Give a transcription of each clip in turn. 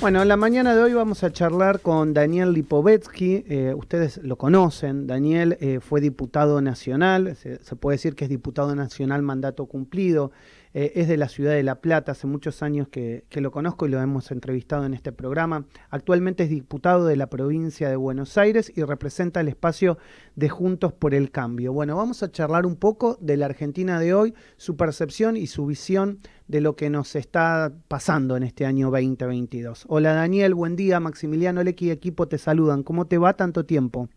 Bueno, en la mañana de hoy vamos a charlar con Daniel Lipovetsky. Ustedes lo conocen. Daniel fue diputado nacional, se puede decir que es diputado nacional mandato cumplido. Es de la ciudad de La Plata, hace muchos años que lo conozco y lo hemos entrevistado en este programa. Actualmente es diputado de la provincia de Buenos Aires y representa el espacio de Juntos por el Cambio. Bueno, vamos a charlar un poco de la Argentina de hoy, su percepción y su visión de lo que nos está pasando en este año 2022. Hola Daniel, buen día. Maximiliano Lecky y equipo te saludan. ¿Cómo te va tanto tiempo?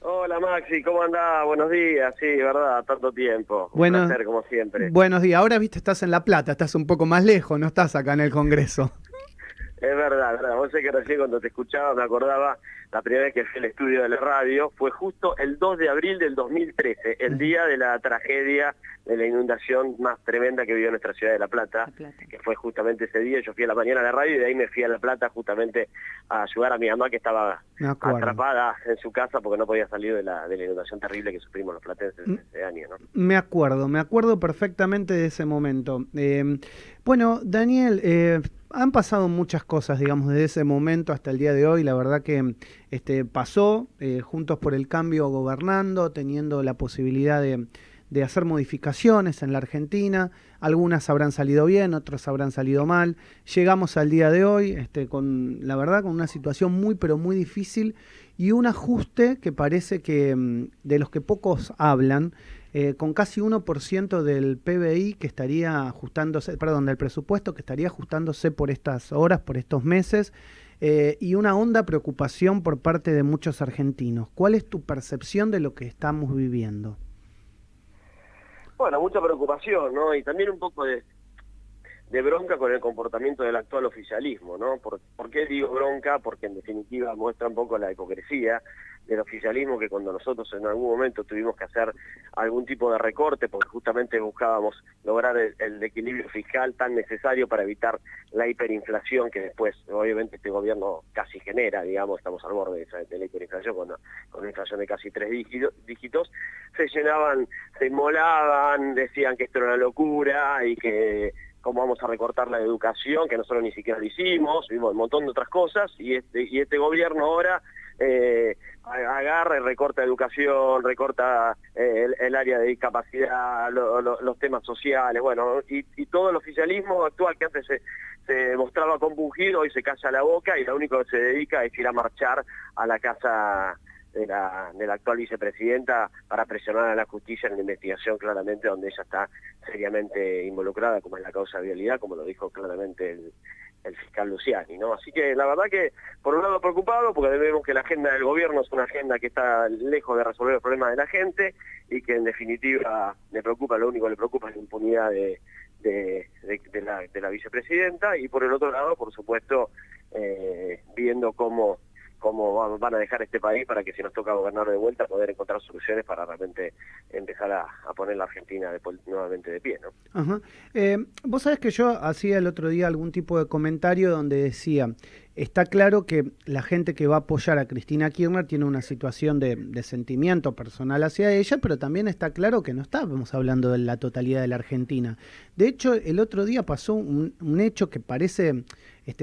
Hola Maxi, ¿cómo andás? Buenos días, sí, verdad, tanto tiempo. Un Bueno, placer como siempre. buenos días. Ahora, viste, estás en La Plata, estás un poco más lejos, no estás acá en el Congreso. Es verdad. Vos sé que recién cuando te escuchaba me acordaba la primera vez que fui al estudio de la radio, fue justo el 2 de abril del 2013, el día de la tragedia de la inundación más tremenda que vivió nuestra ciudad de La Plata, que fue justamente ese día. Yo fui a la mañana a la radio y de ahí me fui a La Plata justamente a ayudar a mi mamá que estaba atrapada en su casa porque no podía salir de la inundación terrible que sufrimos los platenses ese año, ¿no? Me acuerdo perfectamente de ese momento. Bueno, Daniel, han pasado muchas cosas, digamos, desde ese momento hasta el día de hoy. La verdad que pasó Juntos por el Cambio gobernando, teniendo la posibilidad de hacer modificaciones en la Argentina. Algunas habrán salido bien, otras habrán salido mal. Llegamos al día de hoy con, la verdad, con una situación muy, pero muy difícil y un ajuste que parece que de los que pocos hablan, con casi 1% del PBI que estaría ajustándose, perdón, del presupuesto que estaría ajustándose por estas horas, por estos meses, y una honda preocupación por parte de muchos argentinos. ¿Cuál es tu percepción de lo que estamos viviendo? Bueno, mucha preocupación, ¿no? Y también un poco de bronca con el comportamiento del actual oficialismo, ¿no? ¿Por qué digo bronca? Porque en definitiva muestra un poco la hipocresía del oficialismo, que cuando nosotros en algún momento tuvimos que hacer algún tipo de recorte porque justamente buscábamos lograr el equilibrio fiscal tan necesario para evitar la hiperinflación que después obviamente este gobierno casi genera, digamos, estamos al borde de la hiperinflación con una inflación de casi 3 dígitos, se llenaban, se inmolaban, decían que esto era una locura y que cómo vamos a recortar la educación, que nosotros ni siquiera lo hicimos, vimos un montón de otras cosas, y este gobierno ahora agarra y recorta educación, recorta el área de discapacidad, los temas sociales, bueno, y todo el oficialismo actual que antes se mostraba compungido, hoy se calla la boca y lo único que se dedica es ir a marchar a la casa de la actual vicepresidenta para presionar a la justicia en la investigación claramente donde ella está seriamente involucrada, como es la causa de vialidad, como lo dijo claramente el fiscal Luciani, ¿no? Así que la verdad que por un lado preocupado porque vemos que la agenda del gobierno es una agenda que está lejos de resolver los problemas de la gente y que en definitiva le preocupa, lo único que le preocupa es la impunidad de la vicepresidenta, y por el otro lado, por supuesto, viendo cómo van a dejar este país para que si nos toca gobernar de vuelta poder encontrar soluciones para realmente empezar a poner la Argentina nuevamente de pie, ¿no? Ajá. Vos sabés que yo hacía el otro día algún tipo de comentario donde decía, está claro que la gente que va a apoyar a Cristina Kirchner tiene una situación de sentimiento personal hacia ella, pero también está claro que no estábamos hablando de la totalidad de la Argentina. De hecho, el otro día pasó un hecho que parece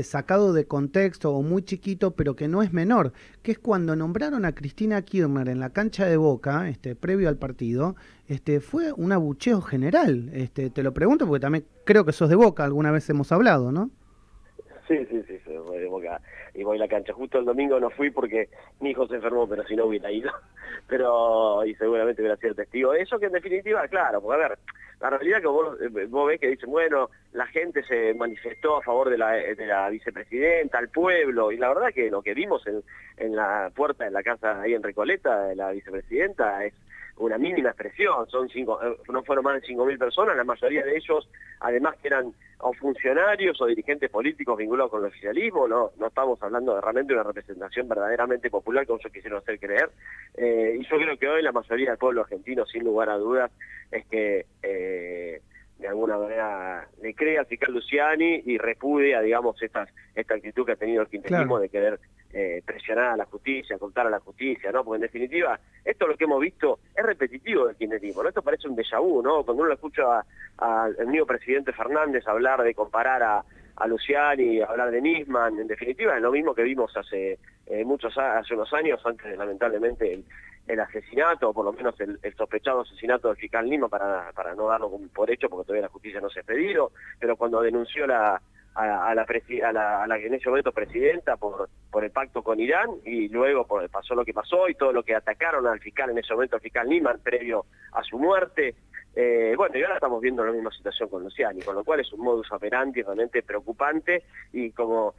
sacado de contexto o muy chiquito, pero que no es menor, que es cuando nombraron a Cristina Kirchner en la cancha de Boca, previo al partido, fue un abucheo general. Te lo pregunto porque también creo que sos de Boca, alguna vez hemos hablado, ¿no? Sí, voy de Boca y voy a la cancha. Justo el domingo no fui porque mi hijo se enfermó, pero si no hubiera ido. Y seguramente hubiera sido testigo de eso, que en definitiva, claro, porque a ver, la realidad que vos ves que dicen, bueno, la gente se manifestó a favor de la vicepresidenta, al pueblo, y la verdad que lo que vimos en la puerta de la casa ahí en Recoleta de la vicepresidenta es una mínima expresión, no fueron más de 5.000 personas, la mayoría de ellos, además que eran o funcionarios o dirigentes políticos vinculados con el oficialismo, no estamos hablando de realmente una representación verdaderamente popular como ellos quisieron hacer creer, y yo creo que hoy la mayoría del pueblo argentino, sin lugar a dudas, es que de alguna manera le cree al fiscal Luciani y repudia, digamos, esta actitud que ha tenido el kirchnerismo, claro, de querer presionar a la justicia, contar a la justicia, ¿no? Porque en definitiva, esto lo que hemos visto es repetitivo del kirchnerismo, ¿no? Esto parece un déjà vu, ¿no? Cuando uno lo escucha al mismo presidente Fernández hablar de comparar a a Luciani, hablar de Nisman. En definitiva es lo mismo que vimos hace unos años, antes de, lamentablemente, el asesinato, o por lo menos el sospechado asesinato del fiscal Nisman, para no darlo por hecho, porque todavía la justicia no se ha expedido, pero cuando denunció a la en ese momento presidenta por el pacto con Irán, y luego pasó lo que pasó y todo lo que atacaron al fiscal en ese momento, al fiscal Nisman, previo a su muerte. Bueno, y ahora estamos viendo la misma situación con Luciani, con lo cual es un modus operandi realmente preocupante, y como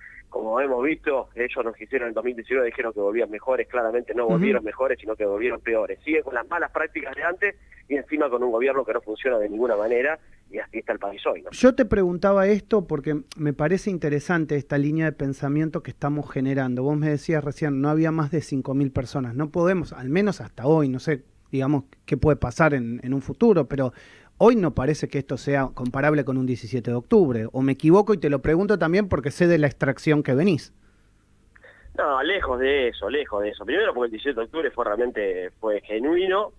hemos visto, ellos nos hicieron en el 2019, dijeron que volvían mejores, claramente no volvieron mejores, sino que volvieron peores. Siguen con las malas prácticas de antes y encima con un gobierno que no funciona de ninguna manera, y así está el país hoy, ¿no? Yo te preguntaba esto porque me parece interesante esta línea de pensamiento que estamos generando. Vos me decías recién, no había más de 5.000 personas. No podemos, al menos hasta hoy, no sé, digamos, qué puede pasar en un futuro, pero hoy no parece que esto sea comparable con un 17 de octubre. ¿O me equivoco? Y te lo pregunto también porque sé de la extracción que venís. No, lejos de eso, lejos de eso. Primero porque el 17 de octubre fue genuino,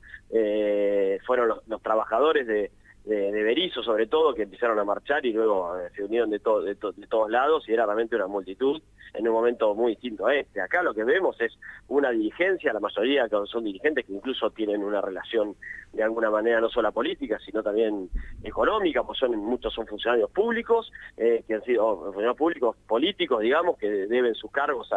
fueron los trabajadores de Berisso, sobre todo, que empezaron a marchar y luego se unieron de todos lados, y era realmente una multitud en un momento muy distinto a este. Acá lo que vemos es una dirigencia, la mayoría son dirigentes que incluso tienen una relación de alguna manera no solo política, sino también económica, pues muchos son funcionarios públicos, que han sido funcionarios públicos políticos, digamos, que deben sus cargos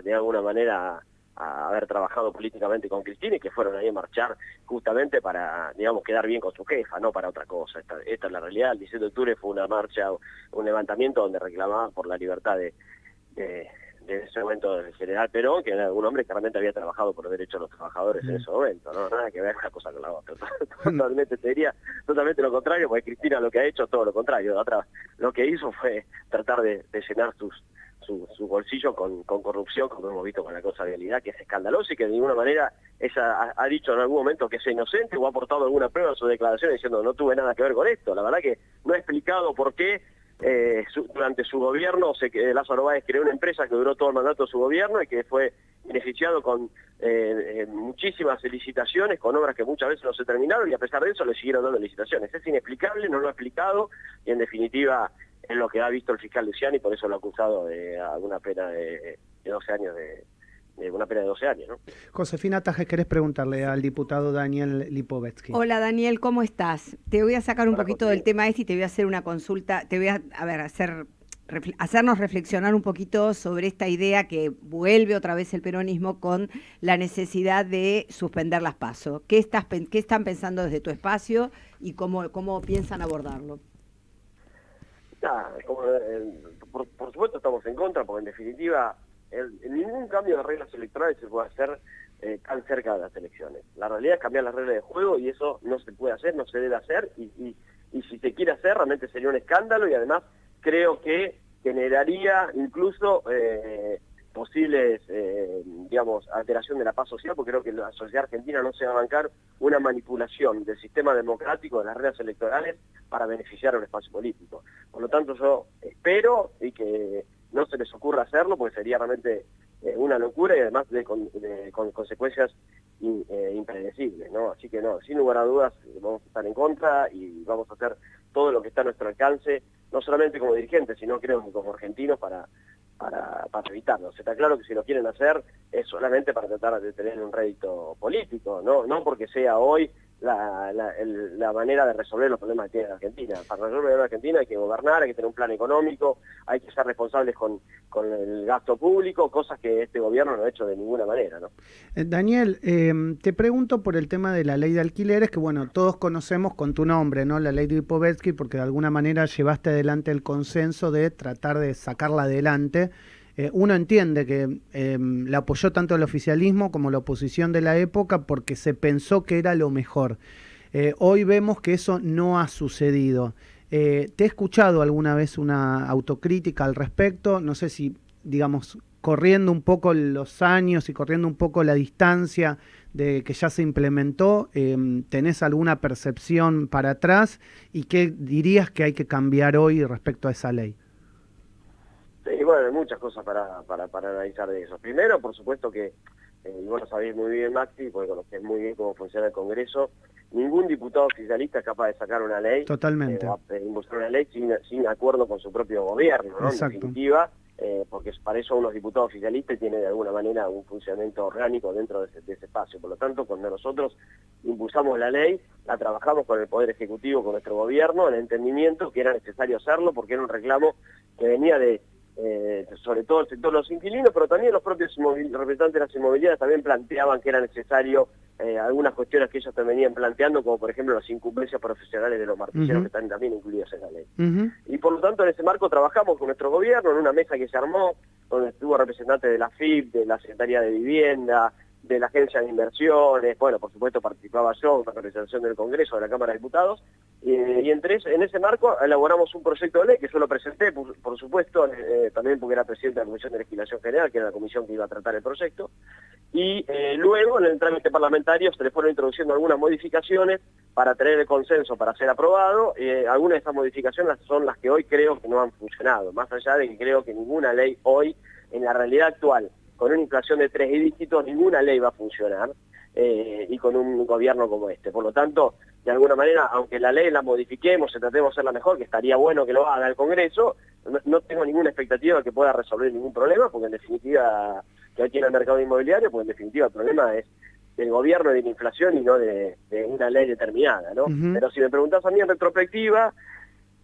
de alguna manera a haber trabajado políticamente con Cristina, y que fueron ahí a marchar justamente para, digamos, quedar bien con su jefa, no para otra cosa. Esta es la realidad. El 17 de octubre fue una marcha, un levantamiento donde reclamaban por la libertad de ese momento del general Perón, que era un hombre que realmente había trabajado por los derechos de los trabajadores en ese momento, ¿no? Nada que ver una cosa con la otra. Totalmente, te diría, totalmente lo contrario, porque Cristina lo que ha hecho es todo lo contrario. Lo que hizo fue tratar de llenar su bolsillo con corrupción, como hemos visto con la cosa de Vialidad, que es escandaloso, y que de ninguna manera ella ha dicho en algún momento que es inocente, o ha aportado alguna prueba en su declaración diciendo no tuve nada que ver con esto. La verdad que no ha explicado por qué durante su gobierno Lázaro Báez creó una empresa que duró todo el mandato de su gobierno y que fue beneficiado con muchísimas licitaciones, con obras que muchas veces no se terminaron, y a pesar de eso le siguieron dando licitaciones. Es inexplicable, no lo ha explicado, y en definitiva es lo que ha visto el fiscal Luciani, por eso lo ha acusado de una pena de 12 años, una pena de 12 años, ¿no? Josefina Tajes, ¿querés preguntarle al diputado Daniel Lipovetsky? Hola Daniel, ¿cómo estás? Te voy a sacar un poquito José. del tema y te voy a hacer una consulta, te voy a ver, hacernos reflexionar un poquito sobre esta idea que vuelve otra vez el peronismo con la necesidad de suspender las PASO. ¿Qué están pensando desde tu espacio y cómo piensan abordarlo? Por supuesto estamos en contra, porque en definitiva ningún cambio de reglas electorales se puede hacer tan cerca de las elecciones. La realidad es cambiar las reglas de juego, y eso no se puede hacer, no se debe hacer, y si se quiere hacer realmente sería un escándalo, y además creo que generaría incluso posibles, digamos, alteración de la paz social, porque creo que la sociedad argentina no se va a bancar una manipulación del sistema democrático, de las reglas electorales, para beneficiar a un espacio político. Por lo tanto, yo espero y que no se les ocurra hacerlo, porque sería realmente una locura, y además con consecuencias impredecibles, ¿no? Así que no, sin lugar a dudas vamos a estar en contra, y vamos a hacer todo lo que está a nuestro alcance, no solamente como dirigentes, sino creo que como argentinos, para evitarlo. Está claro que si lo quieren hacer es solamente para tratar de tener un rédito político, no porque sea hoy la manera de resolver los problemas que tiene la Argentina. Para resolver los problemas de Argentina hay que gobernar, hay que tener un plan económico, hay que ser responsables con el gasto público, cosas que este gobierno no ha hecho de ninguna manera, ¿no? Daniel, te pregunto por el tema de la ley de alquileres, que bueno, todos conocemos con tu nombre, ¿no? La ley de Lipovetsky, porque de alguna manera llevaste adelante el consenso de tratar de sacarla adelante. Uno entiende que la apoyó tanto el oficialismo como la oposición de la época, porque se pensó que era lo mejor. Hoy vemos que eso no ha sucedido. ¿Te he escuchado alguna vez una autocrítica al respecto? No sé si, digamos, corriendo un poco los años y corriendo un poco la distancia de que ya se implementó, ¿tenés alguna percepción para atrás? ¿Y qué dirías que hay que cambiar hoy respecto a esa ley? Sí, bueno, hay muchas cosas para analizar de eso. Primero, por supuesto que y vos lo sabés muy bien, Maxi, porque conocés muy bien cómo funciona el Congreso, ningún diputado oficialista es capaz de sacar una ley, Totalmente. impulsar una ley sin acuerdo con su propio gobierno, ¿no? Exacto. En definitiva, porque para eso unos diputados oficialistas tienen de alguna manera un funcionamiento orgánico dentro de ese espacio. Por lo tanto, cuando nosotros impulsamos la ley, la trabajamos con el Poder Ejecutivo, con nuestro gobierno, en el entendimiento que era necesario hacerlo, porque era un reclamo que venía de sobre todo el sector de los inquilinos, pero también los propios representantes de las inmobiliarias también planteaban que era necesario algunas cuestiones que ellos te venían planteando, como por ejemplo las incumbencias profesionales de los martilleros, que están también incluidos en la ley. Y por lo tanto en ese marco trabajamos con nuestro gobierno en una mesa que se armó, donde estuvo representantes de la FIP, de la Secretaría de Vivienda, de la Agencia de Inversiones, bueno, por supuesto participaba yo, una representación del Congreso, de la Cámara de Diputados, y en ese marco elaboramos un proyecto de ley que yo lo presenté, por supuesto, también porque era presidente de la Comisión de Legislación General, que era la comisión que iba a tratar el proyecto, y luego en el trámite parlamentario se le fueron introduciendo algunas modificaciones para tener el consenso para ser aprobado. Algunas de esas modificaciones son las que hoy creo que no han funcionado, más allá de que creo que ninguna ley hoy, en la realidad actual, con una inflación de 3 dígitos, ninguna ley va a funcionar, y con un gobierno como este. Por lo tanto, de alguna manera, aunque la ley la modifiquemos, tratemos de hacerla mejor, que estaría bueno que lo haga el Congreso, no tengo ninguna expectativa de que pueda resolver ningún problema, porque en definitiva, que hoy tiene el mercado inmobiliario, porque en definitiva el problema es del gobierno y de la inflación y no de una ley determinada, ¿no? Pero si me preguntás a mí en retrospectiva,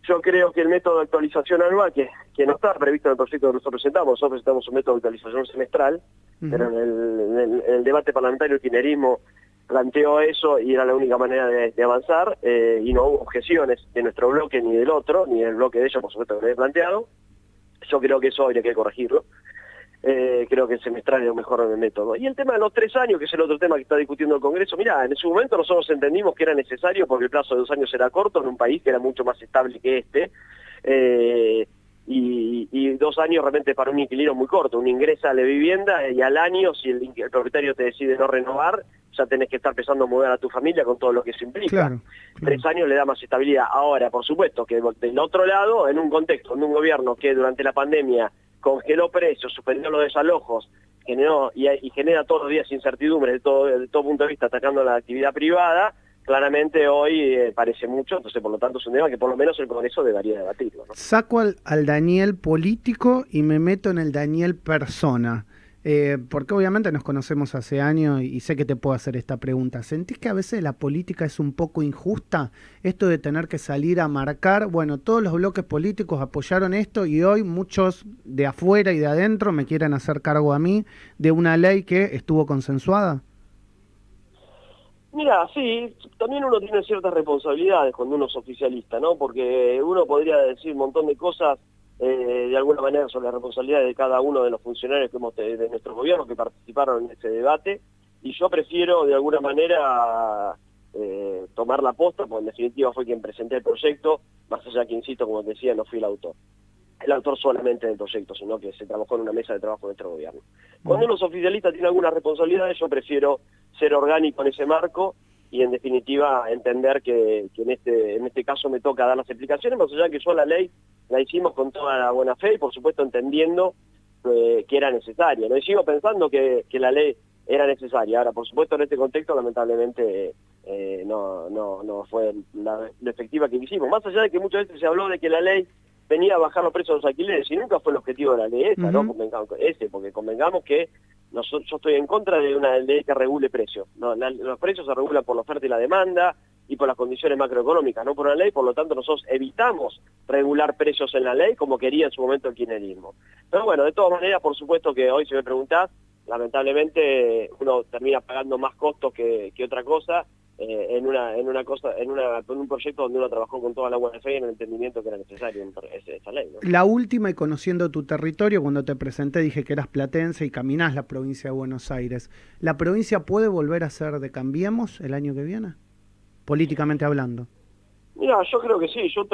yo creo que el método de actualización anual, que no está previsto en el proyecto que nosotros presentamos un método de actualización semestral, pero en el debate parlamentario el kirchnerismo planteó eso y era la única manera de avanzar, y no hubo objeciones de nuestro bloque ni del otro, ni del bloque de ellos, por supuesto, que lo había planteado. Yo creo que eso habría que corregirlo. Creo que el semestral es un mejor método. Y el tema de los 3 años, que es el otro tema que está discutiendo el Congreso, mirá, en su momento nosotros entendimos que era necesario porque el plazo de 2 años era corto en un país que era mucho más estable que este, y 2 años realmente para un inquilino muy corto. Uno ingresa a la vivienda y al año, si el propietario te decide no renovar, ya tenés que estar empezando a mudar a tu familia con todo lo que eso implica. Claro. 3 años le da más estabilidad. Ahora, por supuesto, que del otro lado, en un contexto, en un gobierno que durante la pandemia congeló precios, suspendió los desalojos, generó y genera todos los días incertidumbre de todo punto de vista, atacando la actividad privada, claramente hoy parece mucho, entonces por lo tanto es un tema que por lo menos el Congreso debería debatirlo, ¿no? Saco al Daniel político y me meto en el Daniel persona. Porque obviamente nos conocemos hace años y sé que te puedo hacer esta pregunta. ¿Sentís que a veces la política es un poco injusta? Esto de tener que salir a marcar, bueno, todos los bloques políticos apoyaron esto y hoy muchos de afuera y de adentro me quieren hacer cargo a mí de una ley que estuvo consensuada. Mira, sí, también uno tiene ciertas responsabilidades cuando uno es oficialista, ¿no? Porque uno podría decir un montón de cosas de alguna manera sobre la responsabilidad de cada uno de los funcionarios de nuestro gobierno que participaron en ese debate, y yo prefiero de alguna manera tomar la posta, porque en definitiva fue quien presenté el proyecto, más allá que, insisto, como te decía, no fui el autor solamente del proyecto, sino que se trabajó en una mesa de trabajo de nuestro gobierno. Cuando los oficialistas tienen algunas responsabilidades, yo prefiero ser orgánico en ese marco y en definitiva entender que en este caso me toca dar las explicaciones, más allá que yo la ley la hicimos con toda la buena fe y por supuesto entendiendo que era necesaria, ¿no? Y sigo pensando que la ley era necesaria. Ahora, por supuesto, en este contexto lamentablemente no fue la efectiva que hicimos, más allá de que muchas veces se habló de que la ley venía a bajar los precios de los alquileres, y nunca fue el objetivo de la ley esa, ¿no? Porque convengamos que yo estoy en contra de una ley que regule precios. No, los precios se regulan por la oferta y la demanda y por las condiciones macroeconómicas, no por una ley. Por lo tanto, nosotros evitamos regular precios en la ley como quería en su momento el kirchnerismo. Pero bueno, de todas maneras, por supuesto que hoy, si me preguntás, lamentablemente uno termina pagando más costos que otra cosa, con un proyecto donde uno trabajó con toda la buena fe y en el entendimiento que era necesario esa ley, ¿no? La última, y conociendo tu territorio, cuando te presenté dije que eras platense y caminás la provincia de Buenos Aires. ¿La provincia puede volver a ser de Cambiemos el año que viene? Políticamente hablando. Mira, yo creo que sí. Yo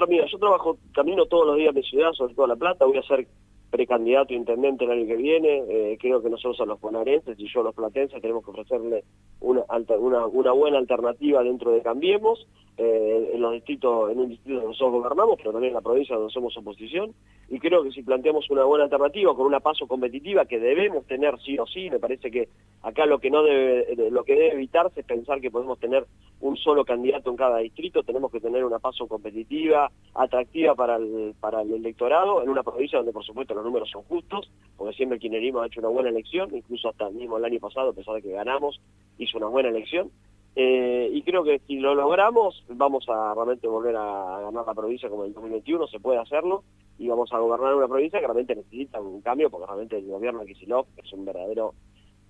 camino todos los días a mi ciudad, sobre todo a La Plata. Voy a ser precandidato a intendente el año que viene. Creo que nosotros a los bonaerenses y yo a los platenses tenemos que ofrecerle una buena alternativa dentro de Cambiemos, en un distrito donde nosotros gobernamos, pero también en la provincia donde somos oposición, y creo que si planteamos una buena alternativa con una paso competitiva que debemos tener sí o sí, me parece que Acá lo que debe evitarse es pensar que podemos tener un solo candidato en cada distrito. Tenemos que tener una PASO competitiva, atractiva para el electorado, en una provincia donde por supuesto los números son justos, porque siempre el kirchnerismo ha hecho una buena elección, incluso hasta mismo el año pasado, a pesar de que ganamos, hizo una buena elección. Y creo que si lo logramos, vamos a realmente volver a ganar la provincia como en el 2021, se puede hacerlo, y vamos a gobernar una provincia que realmente necesita un cambio, porque realmente el gobierno de Kicillof es un verdadero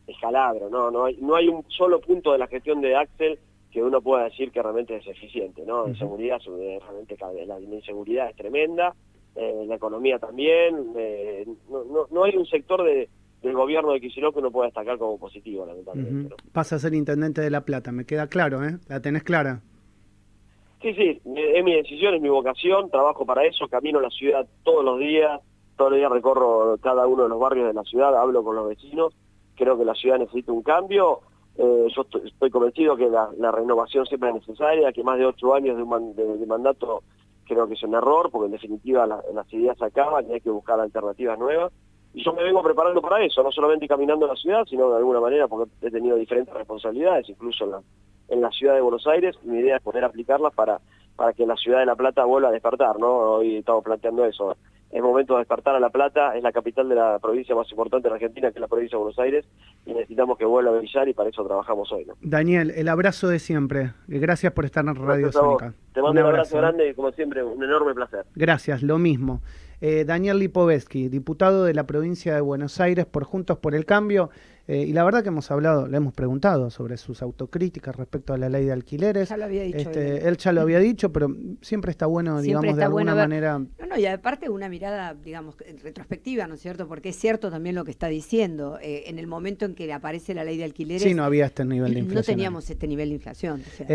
escalabro, no hay un solo punto de la gestión de Axel que uno pueda decir que realmente es eficiente, ¿no? En seguridad, realmente la inseguridad es tremenda, la economía también, no hay un sector del gobierno de Kicillof que uno pueda destacar como positivo, lamentablemente. ¿No? Pasa a ser intendente de La Plata, me queda claro, ¿eh? ¿La tenés clara? Sí, es mi decisión, es mi vocación, trabajo para eso, camino la ciudad todos los días recorro cada uno de los barrios de la ciudad, hablo con los vecinos, creo que la ciudad necesita un cambio, yo estoy convencido que la renovación siempre es necesaria, que más de 8 años de mandato creo que es un error, porque en definitiva las ideas se acaban y hay que buscar alternativas nuevas. Y yo me vengo preparando para eso, no solamente caminando en la ciudad, sino de alguna manera, porque he tenido diferentes responsabilidades, incluso en la ciudad de Buenos Aires. Mi idea es poder aplicarlas para que la ciudad de La Plata vuelva a despertar, ¿no? Hoy estamos planteando eso. Es momento de despertar a La Plata, es la capital de la provincia más importante de la Argentina, que es la provincia de Buenos Aires, y necesitamos que vuelva a brillar, y para eso trabajamos hoy, ¿no? Daniel, el abrazo de siempre. Gracias por estar en Radio Sónica. Te mando un abrazo grande, como siempre, un enorme placer. Gracias, lo mismo. Daniel Lipovetsky, diputado de la provincia de Buenos Aires por Juntos por el Cambio, y la verdad que le hemos preguntado sobre sus autocríticas respecto a la ley de alquileres. Ya lo había dicho él ya lo había dicho, pero siempre está bueno, digamos, de alguna manera. No, y aparte una mirada, digamos, retrospectiva, ¿no es cierto? Porque es cierto también lo que está diciendo. En el momento en que aparece la ley de alquileres, sí, no había este nivel de inflación. No teníamos este nivel de inflación. O sea.